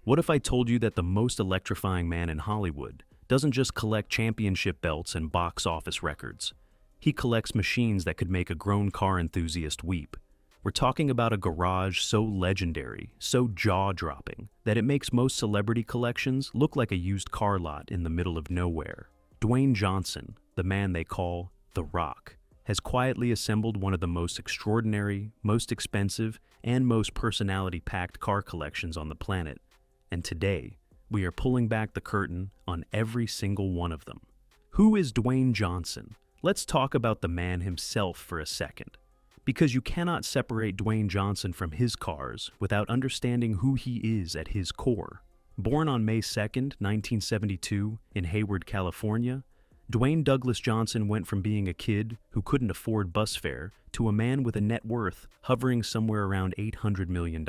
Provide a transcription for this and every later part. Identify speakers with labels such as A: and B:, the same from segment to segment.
A: What if I told you that the most electrifying man in Hollywood doesn't just collect championship belts and box office records? He collects machines that could make a grown car enthusiast weep. We're talking about a garage so legendary, so jaw-dropping, that it makes most celebrity collections look like a used car lot in the middle of nowhere. Dwayne Johnson, the man they call The Rock, has quietly assembled one of the most extraordinary, most expensive, and most personality-packed car collections on the planet. And today, we are pulling back the curtain on every single one of them. Who is Dwayne Johnson? Let's talk about the man himself for a second. Because you cannot separate Dwayne Johnson from his cars without understanding who he is at his core. Born on May 2nd, 1972, in Hayward, California, Dwayne Douglas Johnson went from being a kid who couldn't afford bus fare to a man with a net worth hovering somewhere around $800 million.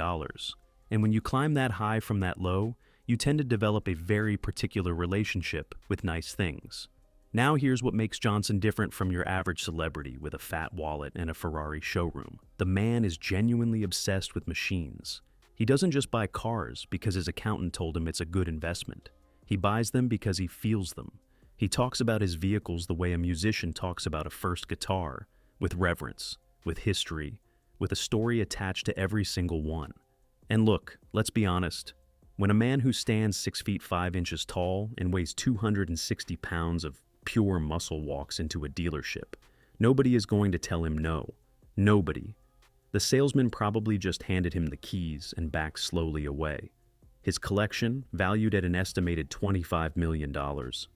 A: And when you climb that high from that low, you tend to develop a very particular relationship with nice things. Now here's what makes Johnson different from your average celebrity with a fat wallet and a Ferrari showroom. The man is genuinely obsessed with machines. He doesn't just buy cars because his accountant told him it's a good investment. He buys them because he feels them. He talks about his vehicles the way a musician talks about a first guitar, with reverence, with history, with a story attached to every single one. And look, let's be honest, when a man who stands 6 feet 5 inches tall and weighs 260 pounds of pure muscle walks into a dealership, nobody is going to tell him no. Nobody. The salesman probably just handed him the keys and backed slowly away. His collection, valued at an estimated $25 million,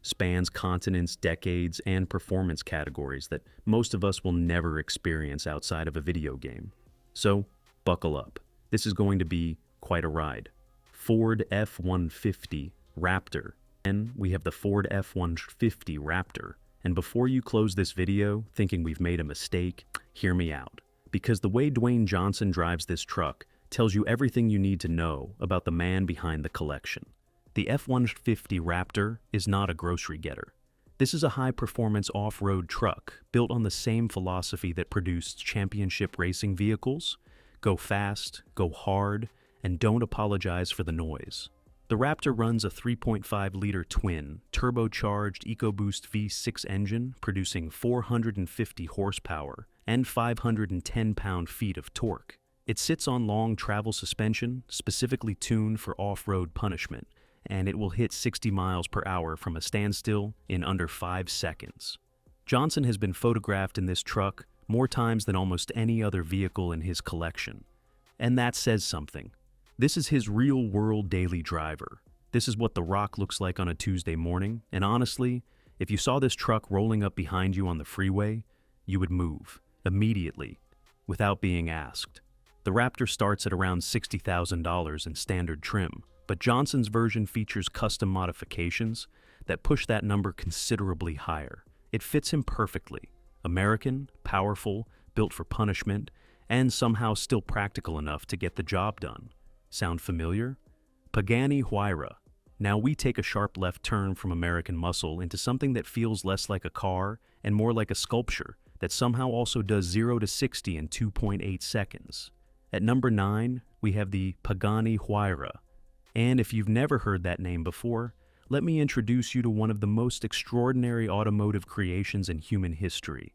A: spans continents, decades, and performance categories that most of us will never experience outside of a video game. So, buckle up. This is going to be quite a ride. Ford F-150 Raptor. And we have the Ford F-150 Raptor. And before you close this video thinking we've made a mistake, hear me out. Because the way Dwayne Johnson drives this truck tells you everything you need to know about the man behind the collection. The F-150 Raptor is not a grocery getter. This is a high-performance off-road truck built on the same philosophy that produced championship racing vehicles. Go fast, go hard, and don't apologize for the noise. The Raptor runs a 3.5-liter twin, turbocharged EcoBoost V6 engine producing 450 horsepower and 510 pound-feet of torque. It sits on long travel suspension, specifically tuned for off-road punishment, and it will hit 60 miles per hour from a standstill in under 5 seconds. Johnson has been photographed in this truck more times than almost any other vehicle in his collection. And that says something. This is his real-world daily driver. This is what The Rock looks like on a Tuesday morning, and honestly, if you saw this truck rolling up behind you on the freeway, you would move, immediately, without being asked. The Raptor starts at around $60,000 in standard trim, but Johnson's version features custom modifications that push that number considerably higher. It fits him perfectly. American, powerful, built for punishment, and somehow still practical enough to get the job done. Sound familiar? Pagani Huayra. Now we take a sharp left turn from American muscle into something that feels less like a car and more like a sculpture that somehow also does 0 to 60 in 2.8 seconds. At number 9, we have the Pagani Huayra. And if you've never heard that name before, let me introduce you to one of the most extraordinary automotive creations in human history.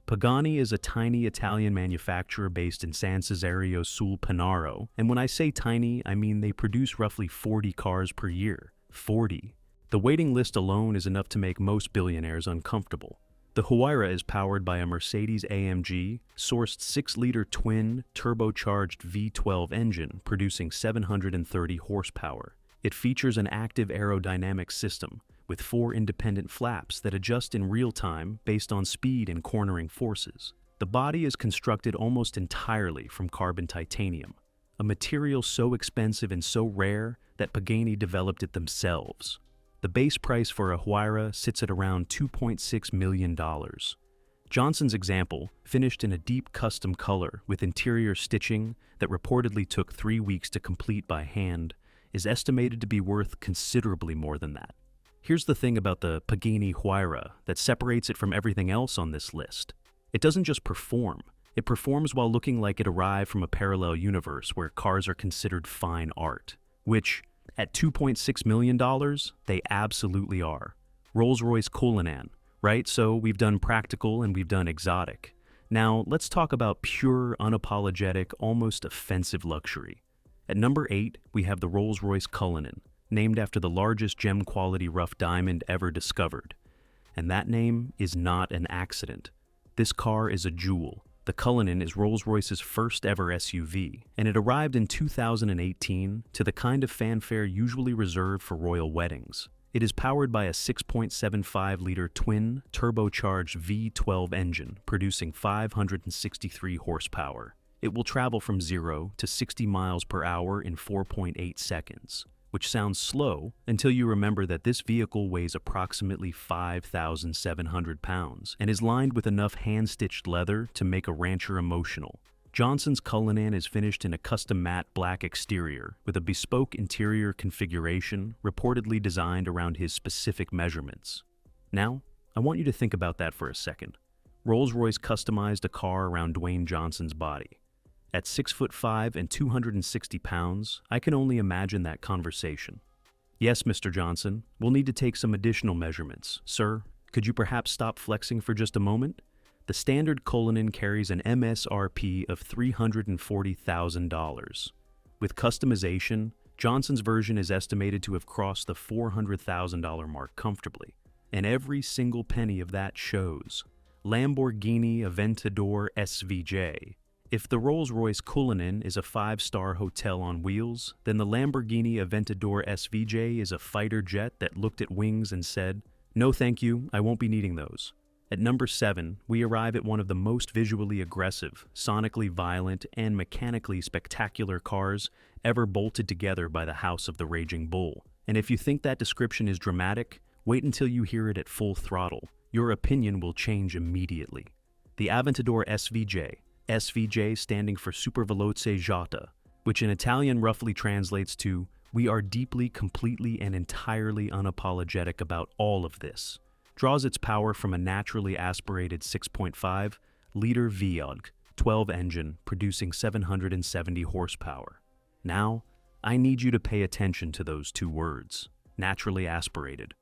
A: Pagani is a tiny Italian manufacturer based in San Cesareo sul Panaro, and when I say tiny, I mean they produce roughly 40 cars per year. 40. The waiting list alone is enough to make most billionaires uncomfortable. The Huayra is powered by a Mercedes-AMG sourced 6-liter twin turbocharged V12 engine producing 730 horsepower. It features an active aerodynamic system with 4 independent flaps that adjust in real time based on speed and cornering forces. The body is constructed almost entirely from carbon titanium, a material so expensive and so rare that Pagani developed it themselves. The base price for a Huayra sits at around $2.6 million. Johnson's example, finished in a deep custom color with interior stitching that reportedly took 3 weeks to complete by hand, is estimated to be worth considerably more than that. Here's the thing about the Pagani Huayra that separates it from everything else on this list. It doesn't just perform. It performs while looking like it arrived from a parallel universe where cars are considered fine art. Which, At $2.6 million, they absolutely are. Rolls-Royce Cullinan, right? So we've done practical and we've done exotic. Now, let's talk about pure, unapologetic, almost offensive luxury. At number 8, we have the Rolls-Royce Cullinan, named after the largest gem-quality rough diamond ever discovered. And that name is not an accident. This car is a jewel. The Cullinan is Rolls-Royce's first ever SUV, and it arrived in 2018 to the kind of fanfare usually reserved for royal weddings. It is powered by a 6.75-liter twin turbocharged V12 engine, producing 563 horsepower. It will travel from 0 to 60 miles per hour in 4.8 seconds, which sounds slow until you remember that this vehicle weighs approximately 5,700 pounds and is lined with enough hand-stitched leather to make a rancher emotional. Johnson's Cullinan is finished in a custom matte black exterior with a bespoke interior configuration reportedly designed around his specific measurements. Now, I want you to think about that for a second. Rolls-Royce customized a car around Dwayne Johnson's body. At 6'5" and 260 pounds, I can only imagine that conversation. Yes, Mr. Johnson, we'll need to take some additional measurements. Sir, could you perhaps stop flexing for just a moment? The standard Cullinan carries an MSRP of $340,000. With customization, Johnson's version is estimated to have crossed the $400,000 mark comfortably. And every single penny of that shows. Lamborghini Aventador SVJ. If the Rolls-Royce Cullinan is a 5-star hotel on wheels, then the Lamborghini Aventador SVJ is a fighter jet that looked at wings and said, "No thank you, I won't be needing those." At number 7, we arrive at one of the most visually aggressive, sonically violent, and mechanically spectacular cars ever bolted together by the House of the Raging Bull. And if you think that description is dramatic, wait until you hear it at full throttle. Your opinion will change immediately. The Aventador SVJ, SVJ standing for Super Veloce Jota, which in Italian roughly translates to, "We are deeply, completely, and entirely unapologetic about all of this," draws its power from a naturally aspirated 6.5-liter V12 engine producing 770 horsepower. Now, I need you to pay attention to those two words, naturally aspirated.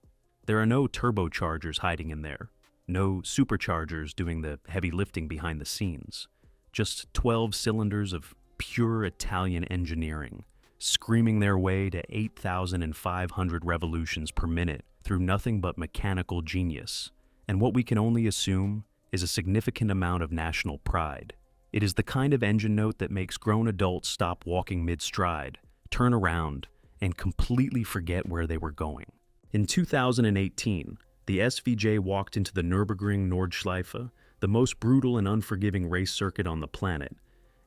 A: There are no turbochargers hiding in there, no superchargers doing the heavy lifting behind the scenes. Just 12 cylinders of pure Italian engineering, screaming their way to 8,500 revolutions per minute through nothing but mechanical genius, and what we can only assume is a significant amount of national pride. It is the kind of engine note that makes grown adults stop walking mid-stride, turn around, and completely forget where they were going. In 2018, the SVJ walked into the Nürburgring Nordschleife, the most brutal and unforgiving race circuit on the planet,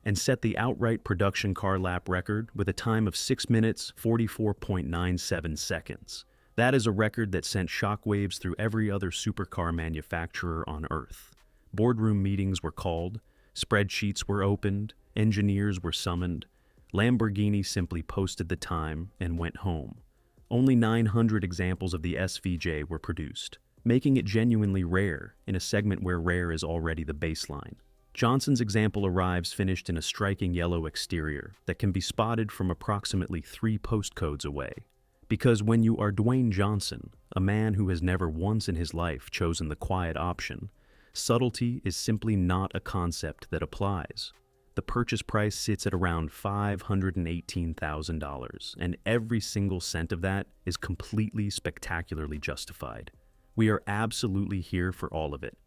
A: and set the outright production car lap record with a time of 6 minutes, 44.97 seconds. That is a record that sent shockwaves through every other supercar manufacturer on Earth. Boardroom meetings were called, spreadsheets were opened, engineers were summoned. Lamborghini simply posted the time and went home. Only 900 examples of the SVJ were produced, making it genuinely rare in a segment where rare is already the baseline. Johnson's example arrives finished in a striking yellow exterior that can be spotted from approximately 3 postcodes away. Because when you are Dwayne Johnson, a man who has never once in his life chosen the quiet option, subtlety is simply not a concept that applies. The purchase price sits at around $518,000, and every single cent of that is completely spectacularly justified. We are absolutely here for all of it.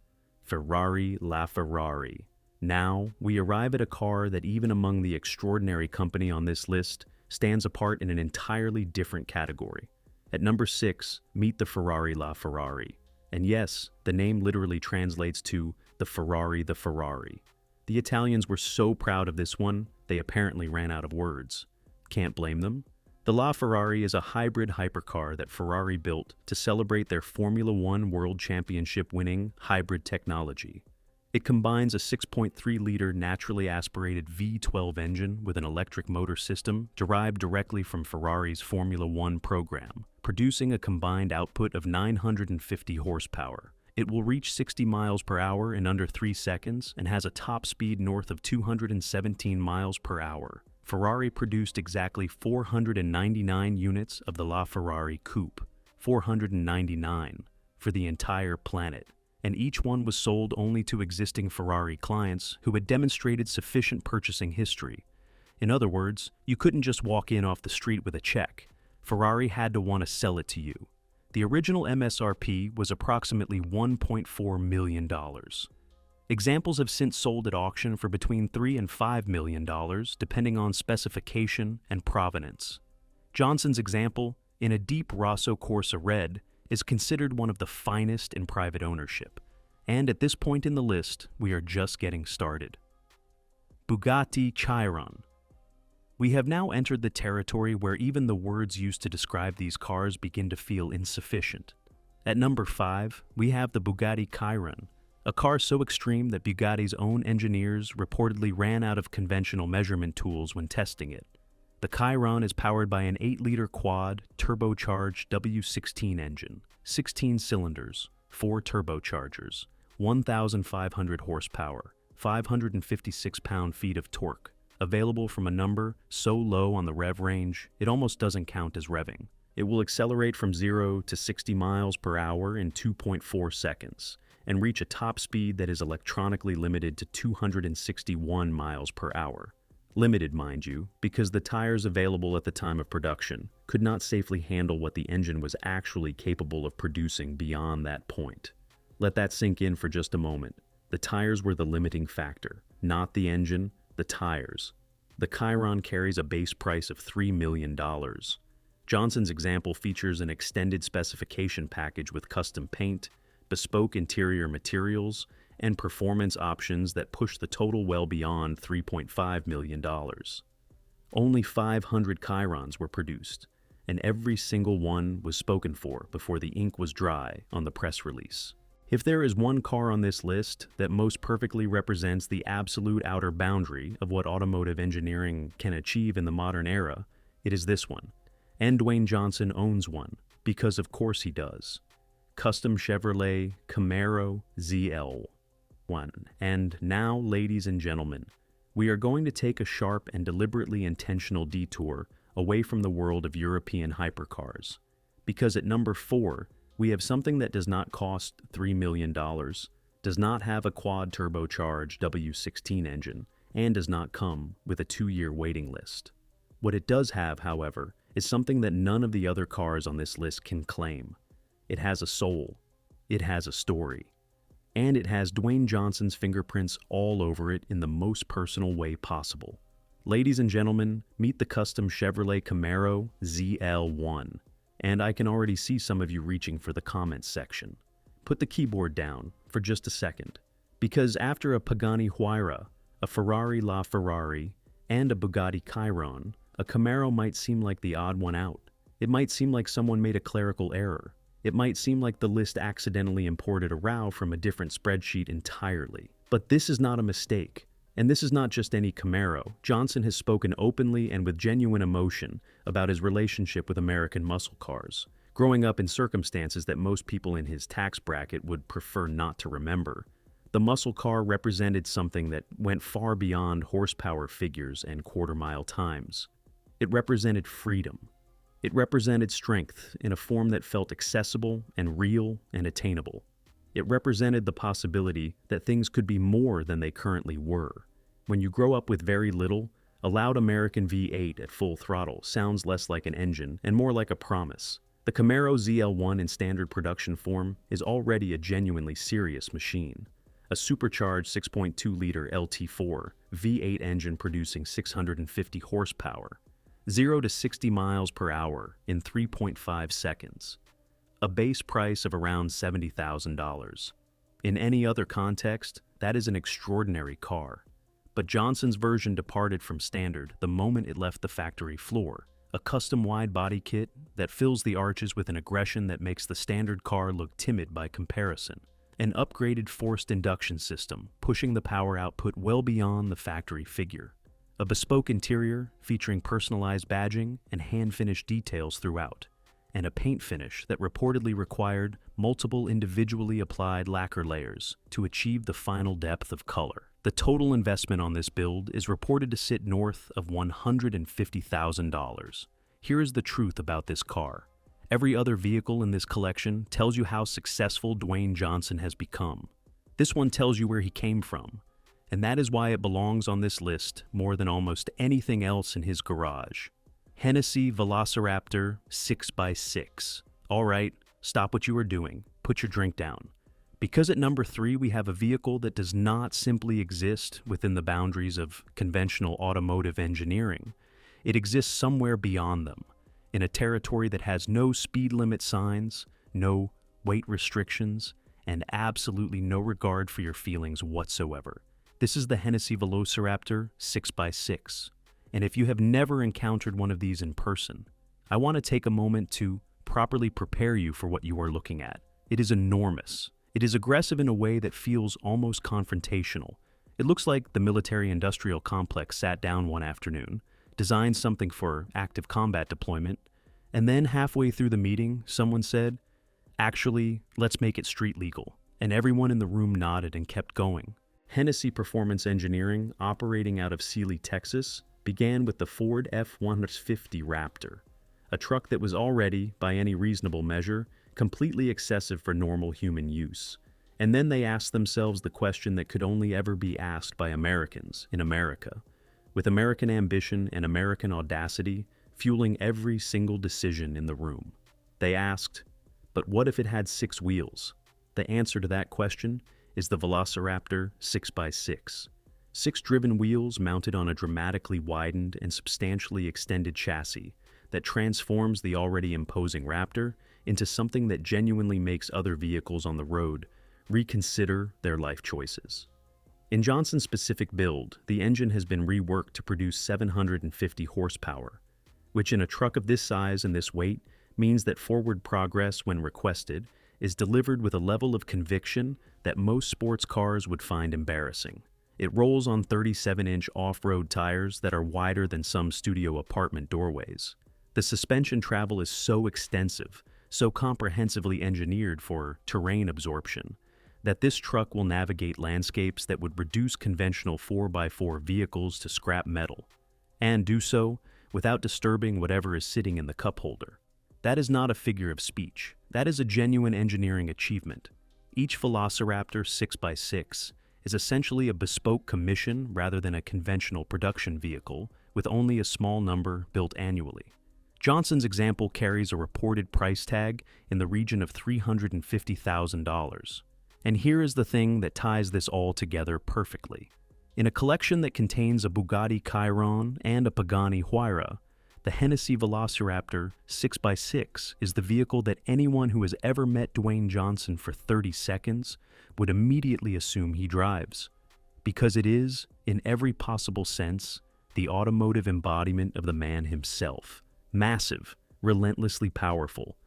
A: Ferrari la Ferrari. Now, we arrive at a car that even among the extraordinary company on this list stands apart in an entirely different category. At number 6, meet the Ferrari la Ferrari. And yes, the name literally translates to the Ferrari. The Italians were so proud of this one, they apparently ran out of words. Can't blame them. The LaFerrari is a hybrid hypercar that Ferrari built to celebrate their Formula One World Championship winning hybrid technology. It combines a 6.3-liter naturally aspirated V12 engine with an electric motor system derived directly from Ferrari's Formula One program, producing a combined output of 950 horsepower. It will reach 60 miles per hour in under 3 seconds and has a top speed north of 217 miles per hour. Ferrari produced exactly 499 units of the LaFerrari Coupe, 499, for the entire planet, and each one was sold only to existing Ferrari clients who had demonstrated sufficient purchasing history. In other words, you couldn't just walk in off the street with a check. Ferrari had to want to sell it to you. The original MSRP was approximately $1.4 million. Examples have since sold at auction for between $3 and $5 million, depending on specification and provenance. Johnson's example, in a deep Rosso Corsa red, is considered one of the finest in private ownership. And at this point in the list, we are just getting started. Bugatti Chiron. We have now entered the territory where even the words used to describe these cars begin to feel insufficient. At number 5, we have the Bugatti Chiron, a car so extreme that Bugatti's own engineers reportedly ran out of conventional measurement tools when testing it. The Chiron is powered by an 8-liter quad, turbocharged W16 engine, 16 cylinders, 4 turbochargers, 1,500 horsepower, 556 pound-feet of torque, available from a number so low on the rev range, it almost doesn't count as revving. It will accelerate from 0 to 60 miles per hour in 2.4 seconds, and reach a top speed that is electronically limited to 261 miles per hour. Limited, mind you, because the tires available at the time of production could not safely handle what the engine was actually capable of producing beyond that point. Let that sink in for just a moment. The tires were the limiting factor, not the engine, the tires. The Chiron carries a base price of $3 million. Johnson's example features an extended specification package with custom paint, bespoke interior materials, and performance options that push the total well beyond $3.5 million. Only 500 Chirons were produced, and every single one was spoken for before the ink was dry on the press release. If there is one car on this list that most perfectly represents the absolute outer boundary of what automotive engineering can achieve in the modern era, it is this one. And Dwayne Johnson owns one, because of course he does. Custom Chevrolet Camaro ZL1. And now, ladies and gentlemen, we are going to take a sharp and deliberately intentional detour away from the world of European hypercars. Because at number 4, we have something that does not cost $3 million, does not have a quad turbocharged W16 engine, and does not come with a 2-year waiting list. What it does have, however, is something that none of the other cars on this list can claim. It has a soul, it has a story, and it has Dwayne Johnson's fingerprints all over it in the most personal way possible. Ladies and gentlemen, meet the custom Chevrolet Camaro ZL1. And I can already see some of you reaching for the comments section. Put the keyboard down for just a second, because after a Pagani Huayra, a Ferrari LaFerrari, and a Bugatti Chiron, a Camaro might seem like the odd one out. It might seem like someone made a clerical error. It might seem like the list accidentally imported a row from a different spreadsheet entirely. But this is not a mistake. And this is not just any Camaro. Johnson has spoken openly and with genuine emotion about his relationship with American muscle cars, growing up in circumstances that most people in his tax bracket would prefer not to remember. The muscle car represented something that went far beyond horsepower figures and quarter-mile times. It represented freedom. It represented strength in a form that felt accessible and real and attainable. It represented the possibility that things could be more than they currently were. When you grow up with very little, a loud American V8 at full throttle sounds less like an engine and more like a promise. The Camaro ZL1 in standard production form is already a genuinely serious machine. A supercharged 6.2-liter LT4 V8 engine producing 650 horsepower, 0 to 60 miles per hour in 3.5 seconds. A base price of around $70,000. In any other context, that is an extraordinary car. But Johnson's version departed from standard the moment it left the factory floor. A custom wide body kit that fills the arches with an aggression that makes the standard car look timid by comparison. An upgraded forced induction system, pushing the power output well beyond the factory figure. A bespoke interior featuring personalized badging and hand-finished details throughout. and a paint finish that reportedly required multiple individually applied lacquer layers to achieve the final depth of color. The total investment on this build is reported to sit north of $150,000. Here is the truth about this car. Every other vehicle in this collection tells you how successful Dwayne Johnson has become. This one tells you where he came from, and that is why it belongs on this list more than almost anything else in his garage. Hennessy Velociraptor 6x6. All right, stop what you are doing. Put your drink down. Because at number 3 we have a vehicle that does not simply exist within the boundaries of conventional automotive engineering. It exists somewhere beyond them, in a territory that has no speed limit signs, no weight restrictions, and absolutely no regard for your feelings whatsoever. This is the Hennessy Velociraptor 6x6. And if you have never encountered one of these in person, I want to take a moment to properly prepare you for what you are looking at. It is enormous. It is aggressive in a way that feels almost confrontational. It looks like the military-industrial complex sat down one afternoon, designed something for active combat deployment, and then halfway through the meeting, someone said, "Actually, let's make it street legal." And everyone in the room nodded and kept going. Hennessy Performance Engineering, operating out of Sealy, Texas, began with the Ford F-150 Raptor, a truck that was already, by any reasonable measure, completely excessive for normal human use. And then they asked themselves the question that could only ever be asked by Americans in America, with American ambition and American audacity fueling every single decision in the room. They asked, but what if it had 6 wheels? The answer to that question is the Velociraptor 6x6. 6 driven wheels mounted on a dramatically widened and substantially extended chassis that transforms the already imposing Raptor into something that genuinely makes other vehicles on the road reconsider their life choices. In Johnson's specific build, the engine has been reworked to produce 750 horsepower, which in a truck of this size and this weight means that forward progress, when requested, is delivered with a level of conviction that most sports cars would find embarrassing. It rolls on 37-inch off-road tires that are wider than some studio apartment doorways. The suspension travel is so extensive, so comprehensively engineered for terrain absorption, that this truck will navigate landscapes that would reduce conventional 4x4 vehicles to scrap metal, and do so without disturbing whatever is sitting in the cup holder. That is not a figure of speech. That is a genuine engineering achievement. Each Velociraptor 6x6 is essentially a bespoke commission rather than a conventional production vehicle with only a small number built annually. Johnson's example carries a reported price tag in the region of $350,000. And here is the thing that ties this all together perfectly. In a collection that contains a Bugatti Chiron and a Pagani Huayra, the Hennessy Velociraptor 6x6 is the vehicle that anyone who has ever met Dwayne Johnson for 30 seconds would immediately assume he drives, because it is, in every possible sense, the automotive embodiment of the man himself. Massive, relentlessly powerful,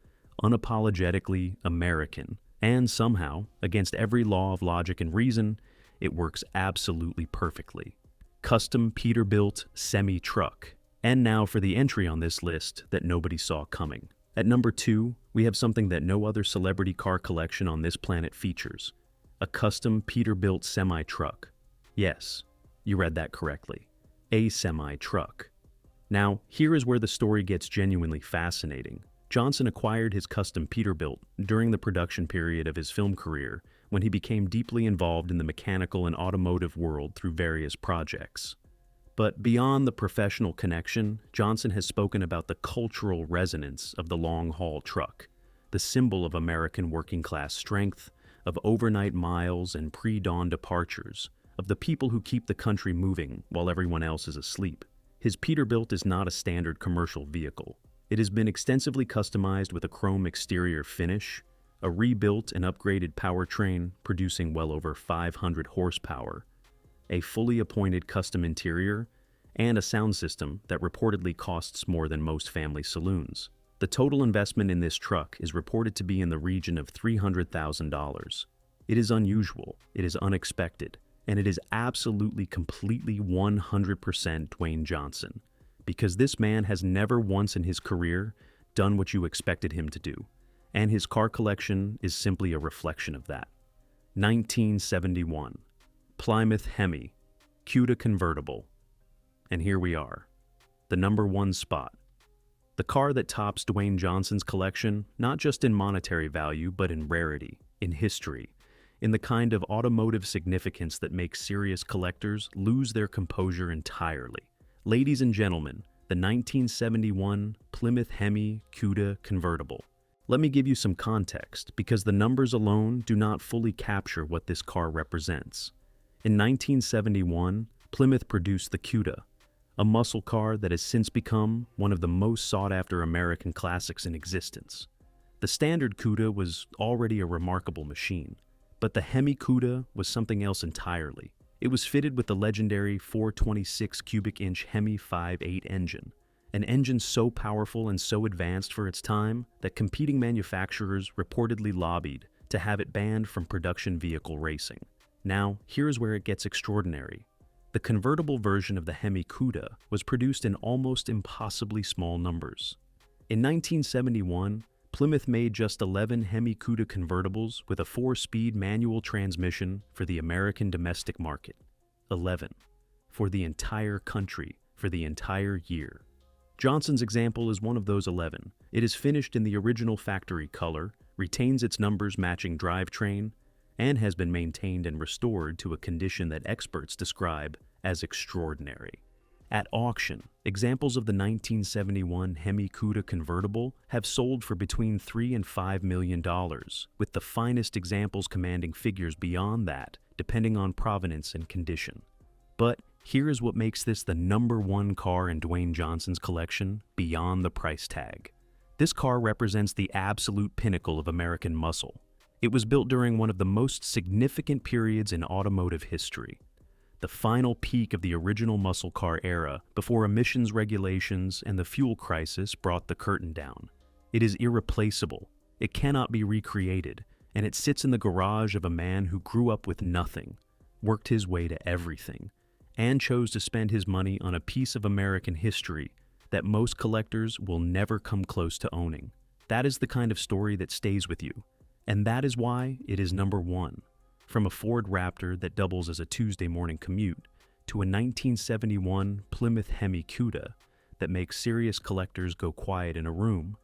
A: unapologetically American, and somehow, against every law of logic and reason, it works absolutely perfectly. Custom Peterbilt semi-truck. And now for the entry on this list that nobody saw coming. At number 2, we have something that no other celebrity car collection on this planet features. A custom Peterbilt semi-truck. Yes, you read that correctly. A semi-truck. Now, here is where the story gets genuinely fascinating. Johnson acquired his custom Peterbilt during the production period of his film career when he became deeply involved in the mechanical and automotive world through various projects. But beyond the professional connection, Johnson has spoken about the cultural resonance of the long-haul truck, the symbol of American working-class strength, of overnight miles and pre-dawn departures, of the people who keep the country moving while everyone else is asleep. His Peterbilt is not a standard commercial vehicle. It has been extensively customized with a chrome exterior finish, a rebuilt and upgraded powertrain producing well over 500 horsepower, a fully appointed custom interior, and a sound system that reportedly costs more than most family saloons. The total investment in this truck is reported to be in the region of $300,000. It is unusual, it is unexpected, and it is absolutely completely 100% Dwayne Johnson, because this man has never once in his career done what you expected him to do, and his car collection is simply a reflection of that. 1971, Plymouth Hemi, Cuda convertible. And here we are, the #1 spot. The car that tops Dwayne Johnson's collection, not just in monetary value, but in rarity, in history, in the kind of automotive significance that makes serious collectors lose their composure entirely. Ladies and gentlemen, the 1971 Plymouth Hemi Cuda convertible. Let me give you some context, because the numbers alone do not fully capture what this car represents. In 1971, Plymouth produced the Cuda, a muscle car that has since become one of the most sought-after American classics in existence. The standard Cuda was already a remarkable machine, but the Hemi Cuda was something else entirely. It was fitted with the legendary 426 cubic inch Hemi 5.8 engine, an engine so powerful and so advanced for its time that competing manufacturers reportedly lobbied to have it banned from production vehicle racing. Now, here's where it gets extraordinary. The convertible version of the Hemi Cuda was produced in almost impossibly small numbers. In 1971, Plymouth made just 11 Hemi Cuda convertibles with a 4-speed manual transmission for the American domestic market. 11. For the entire country, for the entire year. Johnson's example is one of those 11. It is finished in the original factory color, retains its numbers matching drivetrain, and has been maintained and restored to a condition that experts describe as extraordinary. At auction, examples of the 1971 Hemi Cuda convertible have sold for between $3 and $5 million, with the finest examples commanding figures beyond that, depending on provenance and condition. But here is what makes this the #1 car in Dwayne Johnson's collection beyond the price tag. This car represents the absolute pinnacle of American muscle. It was built during one of the most significant periods in automotive history, the final peak of the original muscle car era before emissions regulations and the fuel crisis brought the curtain down. It is irreplaceable, it cannot be recreated, and it sits in the garage of a man who grew up with nothing, worked his way to everything, and chose to spend his money on a piece of American history that most collectors will never come close to owning. That is the kind of story that stays with you. And that is why it is #1. From a Ford Raptor that doubles as a Tuesday morning commute, to a 1971 Plymouth Hemi Cuda that makes serious collectors go quiet in a room,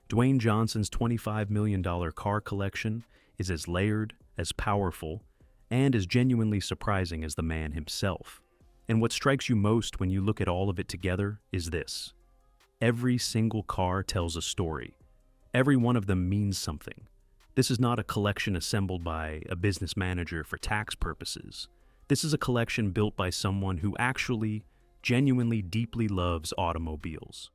A: Dwayne Johnson's $25 million car collection is as layered, as powerful, and as genuinely surprising as the man himself. And what strikes you most when you look at all of it together is this. Every single car tells a story. Every one of them means something. This is not a collection assembled by a business manager for tax purposes. This is a collection built by someone who actually, genuinely, deeply loves automobiles.